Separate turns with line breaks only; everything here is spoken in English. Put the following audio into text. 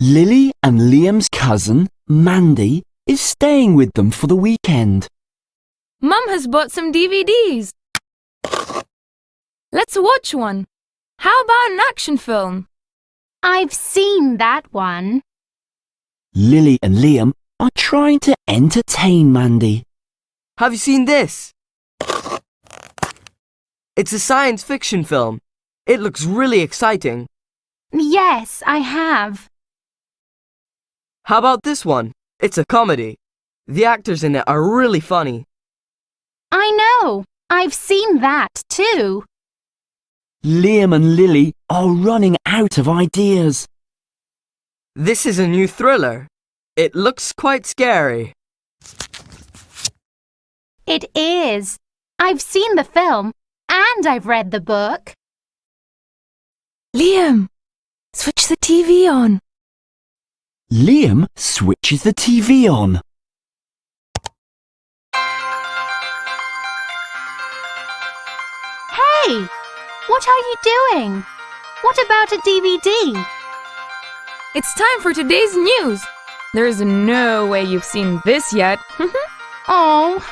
Lily and Liam's cousin, Mandy, is staying with them for the weekend.
Mum has bought some DVDs. Let's watch one. How about an action film?
I've seen that one.
Lily and Liam are trying to entertain Mandy.
Have you seen this? It's a science fiction film. It looks really exciting.
Yes, I have.
How about this one? It's a comedy. The actors in it are really funny.
I know. I've seen that too.
Liam and Lily are running out of ideas.
This is a new thriller. It looks quite scary.
It is. I've seen the film and I've read the book.
Liam, switch the TV on.
Liam switches the TV on.
Hey, what are you doing? What about a DVD?
It's time for today's news. There's no way you've seen this yet.
Oh.